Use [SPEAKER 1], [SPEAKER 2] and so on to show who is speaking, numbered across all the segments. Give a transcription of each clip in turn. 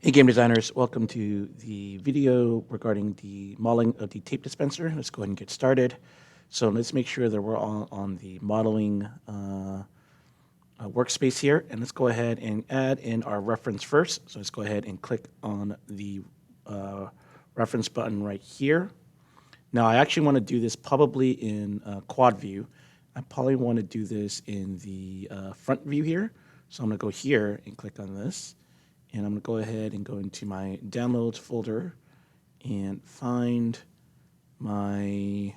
[SPEAKER 1] Hey game designers, welcome to the video regarding the modeling of the tape dispenser. Let's go ahead and get started. So let's make sure that we're all on the modeling workspace here, and let's go ahead and add in our reference first. So let's go ahead and click on the reference button right here. Now I actually want to do this probably in quad view. I probably want to do this in the front view here. So I'm going to go here and click on this. And I'm going to go ahead and go into my downloads folder and find my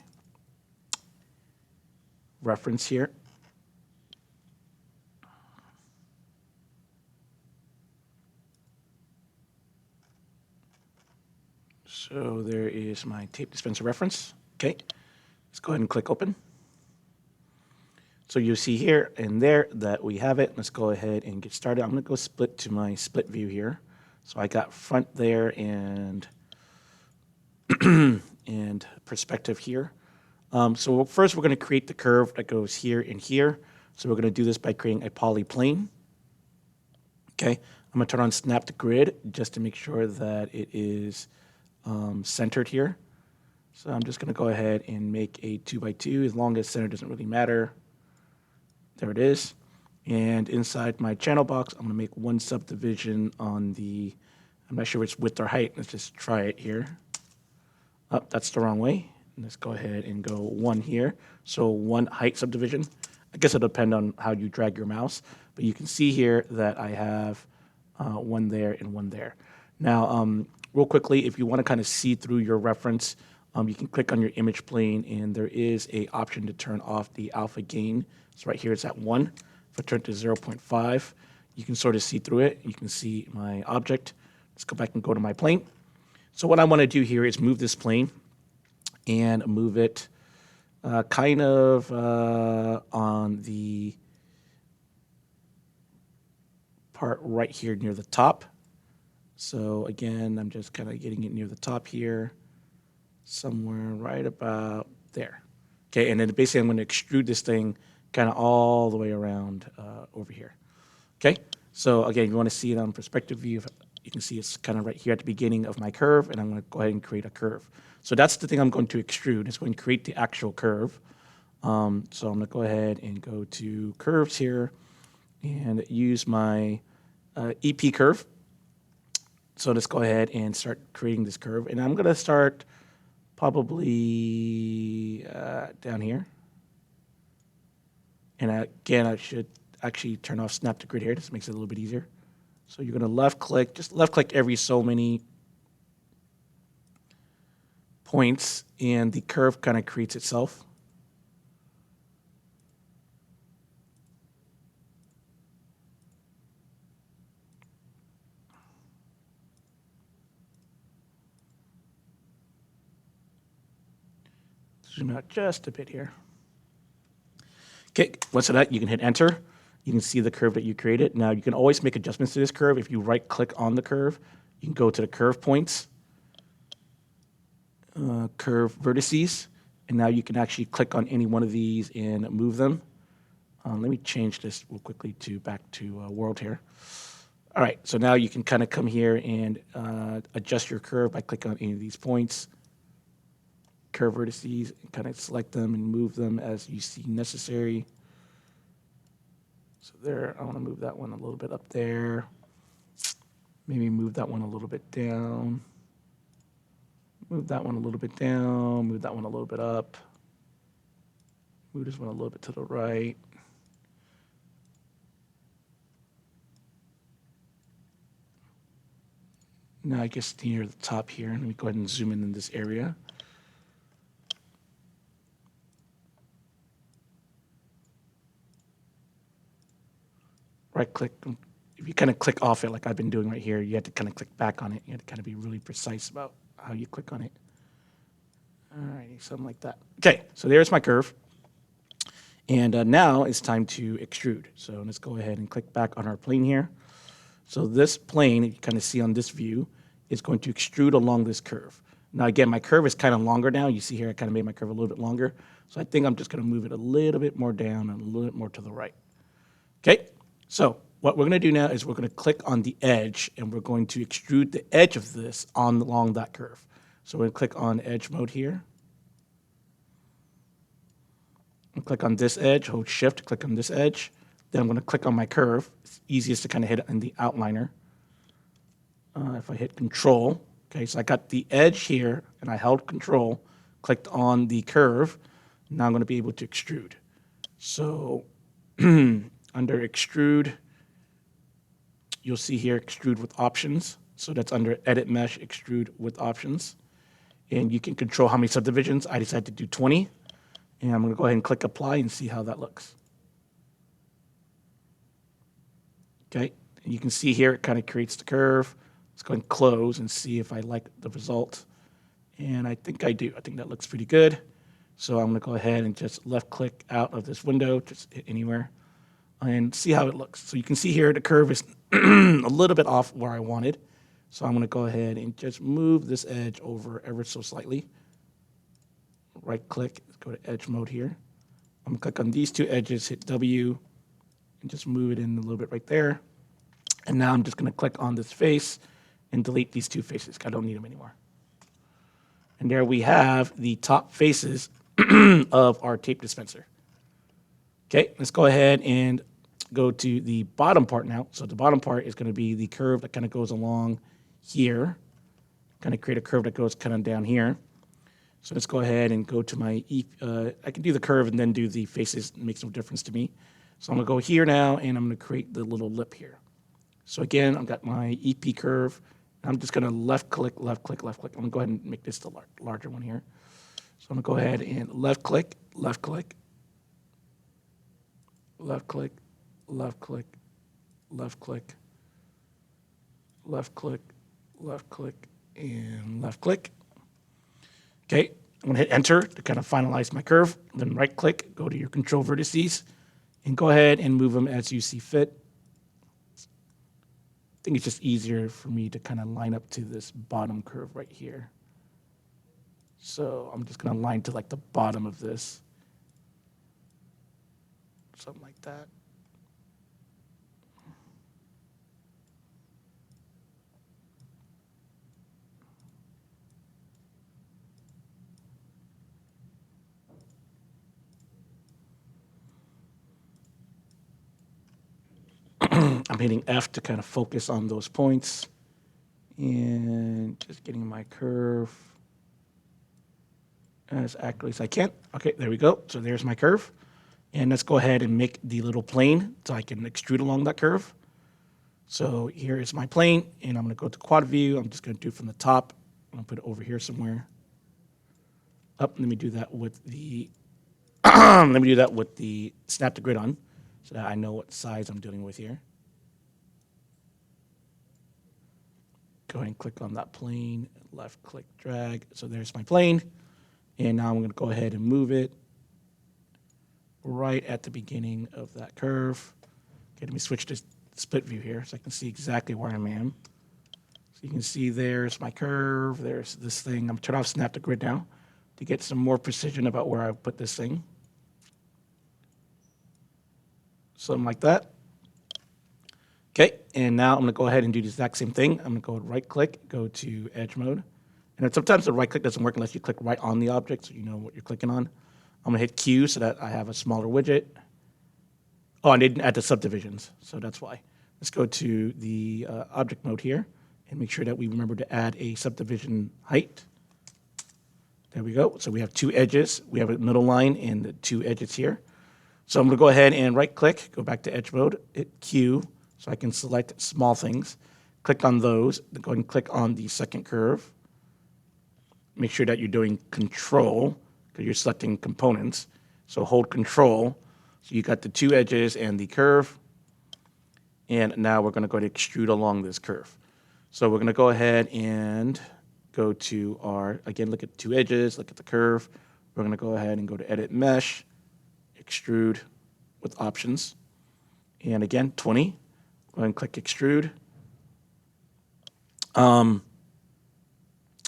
[SPEAKER 1] reference here. So there is my tape dispenser reference. Okay, let's go ahead and click open. So you'll see here and there that we have it. Let's go ahead and get started. I'm going to go split to my split view here. So I got front there and and perspective here. So first we're going to create the curve that goes here and here. So we're going to do this by creating a polyplane. Okay, I'm going to turn on snap to grid just to make sure that it is centered here. So I'm just going to go ahead and make a 2x2. As long as center doesn't really matter. There it is. And inside my channel box, I'm going to make one subdivision on the, I'm not sure if it's width or height. Let's just try it here. Oh, that's the wrong way. Let's go ahead and go one here. So one height subdivision. I guess it'll depend on how you drag your mouse. But you can see here that I have one there and one there. Now, real quickly, if you want to kind of see through your reference, you can click on your image plane, and there is an option to turn off the alpha gain. So right here it's at 1. If I turn it to 0.5, you can sort of see through it. You can see my object. Let's go back and go to my plane. So what I want to do here is move this plane and move it kind of on the part right here near the top. So again, I'm just kind of getting it near the top here, somewhere right about there. Okay, and then basically I'm going to extrude this thing kind of all the way around over here. Okay, so again, you want to see it on perspective view. You can see it's kind of right here at the beginning of my curve, and I'm going to go ahead and create a curve. So that's the thing I'm going to extrude. It's going to create the actual curve. So I'm going to go ahead and go to curves here and use my EP curve. So let's go ahead and start creating this curve. And I'm going to start probably down here. And again, I should actually turn off snap to grid here. This makes it a little bit easier. So you're going to left click, just left click every so many points, and the curve kind of creates itself. Zoom out just a bit here. Okay, once that, you can hit enter. You can see the curve that you created. Now, you can always make adjustments to this curve. If you right-click on the curve, you can go to the curve points, curve vertices, and now you can actually click on any one of these and move them. Let me change this real quickly to back to world here. All right, so now you can kind of come here and adjust your curve by clicking on any of these points, curve vertices, and kind of select them and move them as you see necessary. So there, I want to move that one a little bit up there. Maybe move that one a little bit down. Move that one a little bit down. Move that one a little bit up. Move this one a little bit to the right. Now I guess near the top here. Let me go ahead and zoom in this area. Right click. If you kind of click off it like I've been doing right here, you have to kind of click back on it. You have to kind of be really precise about how you click on it. All right, something like that. Okay, so there's my curve. And now it's time to extrude. So let's go ahead and click back on our plane here. So this plane, you kind of see on this view, is going to extrude along this curve. Now again, my curve is kind of longer now. You see here, I kind of made my curve a little bit longer. So I think I'm just going to move it a little bit more down and a little bit more to the right. Okay, so what we're going to do now is we're going to click on the edge, and we're going to extrude the edge of this along that curve. So we're going to click on edge mode here. And click on this edge, hold shift, click on this edge. Then I'm going to click on my curve. It's easiest to kind of hit it in the outliner. If I hit control, okay, so I got the edge here, and I held control, clicked on the curve. Now I'm going to be able to extrude. So under extrude, you'll see here extrude with options. So that's under edit mesh, extrude with options. And you can control how many subdivisions. I decided to do 20. And I'm going to go ahead and click apply and see how that looks. Okay, and you can see here it kind of creates the curve. Let's go ahead and close and see if I like the result. And I think I do. I think that looks pretty good. So I'm going to go ahead and just left click out of this window, just hit anywhere, and see how it looks. So you can see here the curve is a little bit off where I wanted. So I'm going to go ahead and just move this edge over ever so slightly. Right click, go to edge mode here. I'm going to click on these two edges, hit W, and just move it in a little bit right there. And now I'm just going to click on this face and delete these two faces. I don't need them anymore. And there we have the top faces of our tape dispenser. Okay, let's go ahead and go to the bottom part now. So the bottom part is going to be the curve that kind of goes along here. Kind of create a curve that goes kind of down here. So let's go ahead and go to my, I can do the curve and then do the faces. It makes no difference to me. So I'm going to go here now, and I'm going to create the little lip here. So again, I've got my EP curve. I'm just going to left click, left click, left click. I'm going to go ahead and make this the larger one here. So I'm going to go ahead and left click, left click, left click, left click, left click, left click, left click, and left click. Okay, I'm going to hit enter to kind of finalize my curve. Then right click, go to your control vertices, and go ahead and move them as you see fit. I think it's just easier for me to kind of line up to this bottom curve right here. So I'm just going to line to like the bottom of this. Something like that. I'm hitting F to kind of focus on those points and just getting my curve as accurately as I can. Okay, there we go. So there's my curve. And let's go ahead and make the little plane so I can extrude along that curve. So here is my plane, and I'm going to go to quad view. I'm just going to do it from the top. I'm going to put it over here somewhere. Let me do that with the snap to grid on, so that I know what size I'm dealing with here. Go ahead and click on that plane, left click, drag. So there's my plane. And now I'm going to go ahead and move it right at the beginning of that curve. Okay, let me switch to split view here so I can see exactly where I am. So you can see there's my curve, there's this thing. I'm going to turn off snap to grid now to get some more precision about where I put this thing. Something like that. Okay, and now I'm going to go ahead and do the exact same thing. I'm going to go right click, go to edge mode. And sometimes the right click doesn't work unless you click right on the object so you know what you're clicking on. I'm going to hit Q so that I have a smaller widget. Oh, I didn't add the subdivisions, so that's why. Let's go to the object mode here and make sure that we remember to add a subdivision height. There we go. So we have two edges. We have a middle line and the two edges here. So I'm going to go ahead and right click, go back to edge mode, hit Q so I can select small things. Click on those, then go ahead and click on the second curve. Make sure that you're doing control because you're selecting components. So hold control. So you got the two edges and the curve. And now we're going to go to extrude along this curve. So we're going to go ahead and go to our, again, look at the two edges, look at the curve. We're going to go ahead and go to edit mesh, extrude with options. And again, 20. Go ahead and click extrude.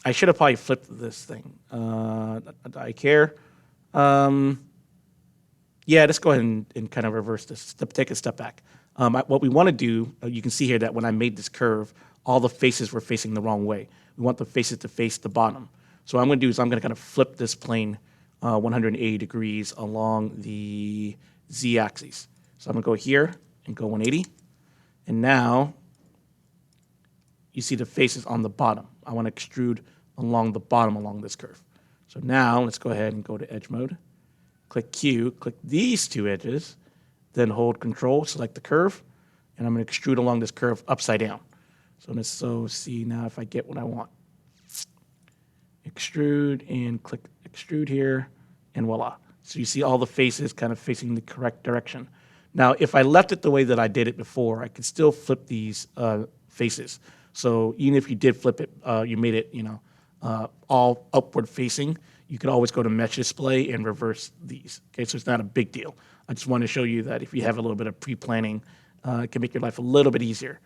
[SPEAKER 1] I should have probably flipped this thing. Do I care? Yeah, let's go ahead and kind of reverse this, take a step back. What we want to do, you can see here that when I made this curve, all the faces were facing the wrong way. We want the faces to face the bottom. So what I'm going to do is I'm going to kind of flip this plane 180 degrees along the z-axis. So I'm going to go here and go 180. And now you see the faces on the bottom. I want to extrude along the bottom along this curve. So now let's go ahead and go to edge mode. Click Q, click these two edges, then hold Control, select the curve, and I'm going to extrude along this curve upside down. So let's see now if I get what I want. Extrude and click extrude here, and voila. So you see all the faces kind of facing the correct direction. Now, if I left it the way that I did it before, I could still flip these faces. So even if you did flip it, you made it, all upward facing, you could always go to Mesh Display and reverse these. Okay, so it's not a big deal. I just want to show you that if you have a little bit of pre-planning, it can make your life a little bit easier.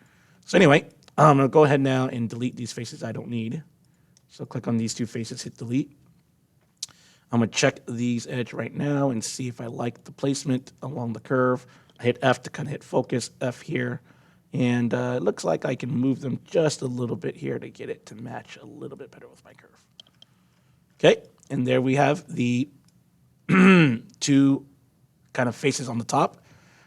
[SPEAKER 1] So anyway, I'm going to go ahead now and delete these faces I don't need. So click on these two faces, hit delete. I'm going to check these edge right now and see if I like the placement along the curve. I hit F to kind of hit focus, F here. And it looks like I can move them just a little bit here to get it to match a little bit better with my curve. Okay, and there we have the two kind of faces on the top.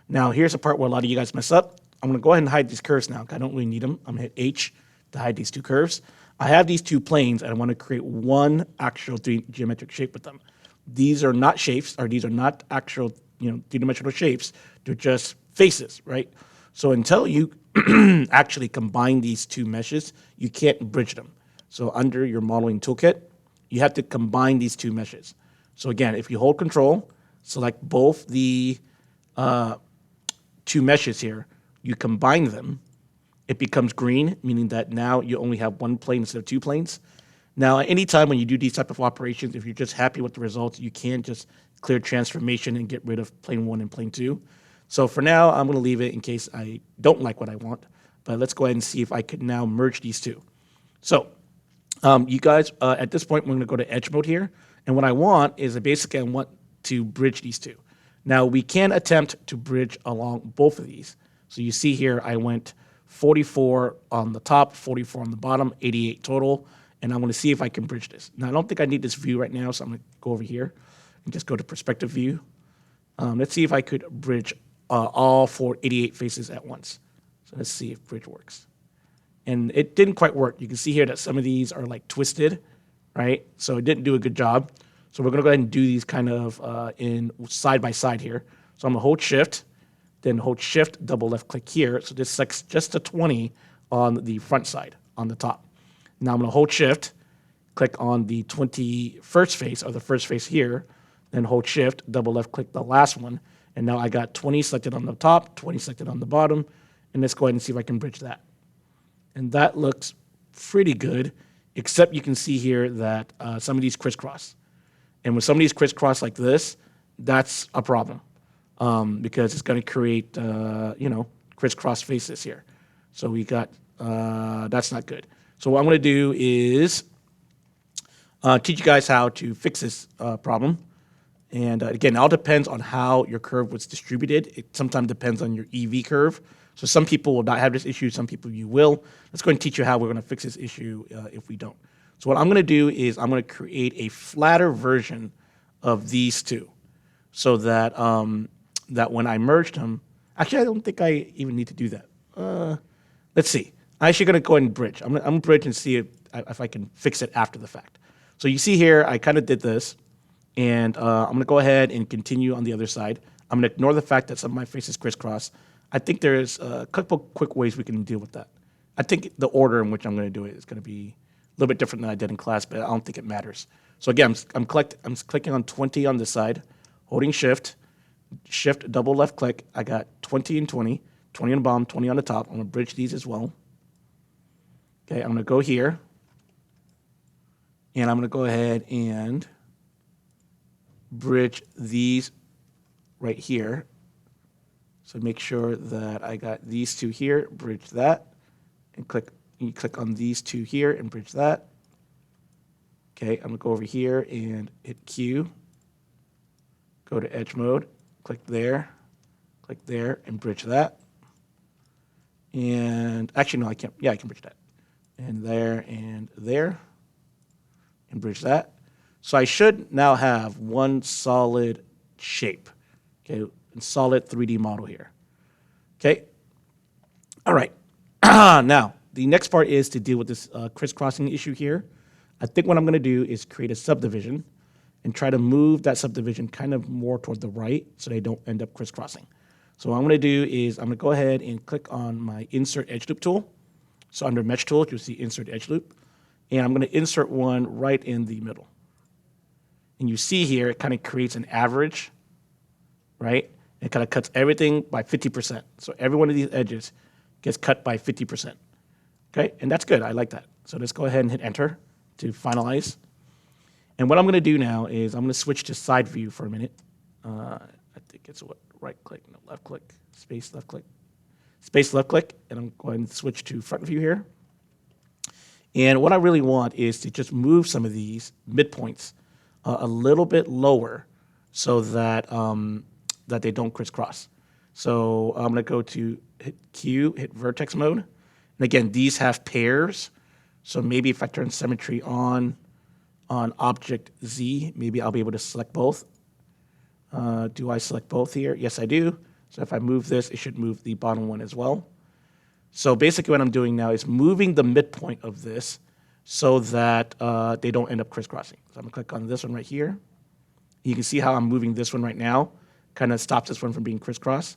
[SPEAKER 1] Now here's the part where a lot of you guys mess up. I'm going to go ahead and hide these curves now, because I don't really need them. I'm going to hit H to hide these two curves. I have these two planes, and I want to create one actual geometric shape with them. These are not shapes, or these are not actual, three-dimensional shapes. They're just faces, right? So until you actually combine these two meshes, you can't bridge them. So under your modeling toolkit, you have to combine these two meshes. So again, if you hold Control, select both the two meshes here, you combine them, it becomes green, meaning that now you only have one plane instead of two planes. Now, at any time when you do these type of operations, if you're just happy with the results, you can just clear transformation and get rid of plane 1 and plane 2. So for now, I'm going to leave it in case I don't like what I want. But let's go ahead and see if I could now merge these two. So you guys, at this point, we're going to go to edge mode here. And what I want is basically I want to bridge these two. Now, we can attempt to bridge along both of these. So you see here, I went 44 on the top, 44 on the bottom, 88 total. And I want to see if I can bridge this. Now, I don't think I need this view right now, so I'm going to go over here and just go to perspective view. Let's see if I could bridge all 88 faces at once. So let's see if bridge works. And it didn't quite work. You can see here that some of these are like twisted, right? So it didn't do a good job. So we're going to go ahead and do these kind of in side by side here. So I'm going to hold Shift, then hold Shift, double left click here. So this selects just a 20 on the front side, on the top. Now I'm going to hold Shift, click on the 21st face, or the first face here, then hold Shift, double left click the last one. And now I got 20 selected on the top, 20 selected on the bottom. And let's go ahead and see if I can bridge that. And that looks pretty good, except you can see here that some of these crisscross. And with some of these crisscross like this, that's a problem because it's going to create, crisscross faces here. So we got, that's not good. So what I'm going to do is teach you guys how to fix this problem. And again, it all depends on how your curve was distributed. It sometimes depends on your EV curve. So some people will not have this issue, some people you will. Let's go and teach you how we're going to fix this issue if we don't. So what I'm going to do is I'm going to create a flatter version of these two so that, that when I merged them, actually I don't think I even need to do that. Let's see. I'm actually going to go ahead and bridge. I'm going to bridge and see if I can fix it after the fact. So you see here, I kind of did this. And I'm going to go ahead and continue on the other side. I'm going to ignore the fact that some of my faces crisscross. I think there's a couple quick ways we can deal with that. I think the order in which I'm going to do it is going to be a little bit different than I did in class, but I don't think it matters. So again, I'm clicking on 20 on this side, holding Shift, double left click. I got 20 and 20, 20 on the bottom, 20 on the top. I'm going to bridge these as well. Okay, I'm going to go here, and I'm going to go ahead and bridge these right here. So make sure that I got these two here, bridge that, and you click on these two here and bridge that. Okay, I'm gonna go over here and hit Q, go to edge mode, click there, and bridge that. And actually, no, I can't. Yeah, I can bridge that. And there, and bridge that. So I should now have one solid shape, okay, and solid 3D model here. Okay, all right. Now, the next part is to deal with this crisscrossing issue here. I think what I'm going to do is create a subdivision and try to move that subdivision kind of more toward the right so they don't end up crisscrossing. So what I'm going to do is I'm going to go ahead and click on my Insert Edge Loop tool. So under Mesh Tool, you'll see Insert Edge Loop. And I'm going to insert one right in the middle. And you see here, it kind of creates an average, right? It kind of cuts everything by 50%. So every one of these edges gets cut by 50%. Okay, and that's good. I like that. So let's go ahead and hit Enter to finalize. And what I'm going to do now is I'm going to switch to side view for a minute. I think it's what, right click, no, left click, space, left click, space, left click, and I'm going to switch to front view here. And what I really want is to just move some of these midpoints a little bit lower so that, that they don't crisscross. So I'm going to go to hit Q, hit vertex mode. And again, these have pairs. So maybe if I turn symmetry on object Z, maybe I'll be able to select both. Do I select both here? Yes, I do. So if I move this, it should move the bottom one as well. So basically what I'm doing now is moving the midpoint of this so that they don't end up crisscrossing. So I'm going to click on this one right here. You can see how I'm moving this one right now. Kind of stops this one from being crisscross.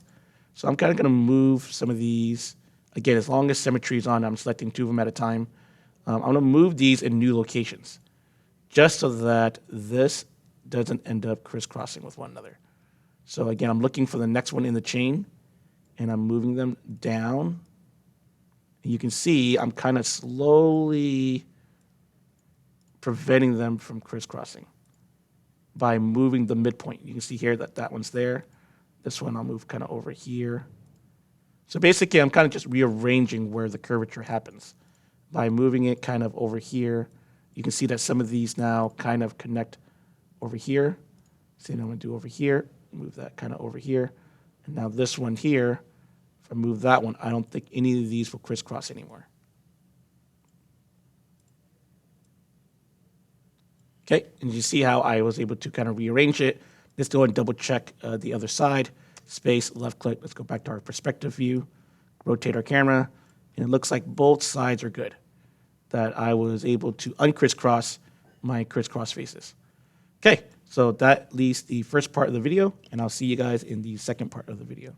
[SPEAKER 1] So I'm kind of going to move some of these. Again, as long as symmetry is on, I'm selecting 2 of them at a time. I'm going to move these in new locations just so that this doesn't end up crisscrossing with one another. So again, I'm looking for the next one in the chain, and I'm moving them down. And you can see I'm kind of slowly preventing them from crisscrossing by moving the midpoint. You can see here that that one's there. This one I'll move kind of over here. So basically, I'm kind of just rearranging where the curvature happens. By moving it kind of over here, you can see that some of these now kind of connect over here. See, I'm going to do over here, move that kind of over here. And now this one here, if I move that one, I don't think any of these will crisscross anymore. Okay, and you see how I was able to kind of rearrange it. Let's go and double check the other side. Space, left click, let's go back to our perspective view, rotate our camera, and it looks like both sides are good. That I was able to uncrisscross my crisscross faces. Okay, so that leaves the first part of the video, and I'll see you guys in the second part of the video.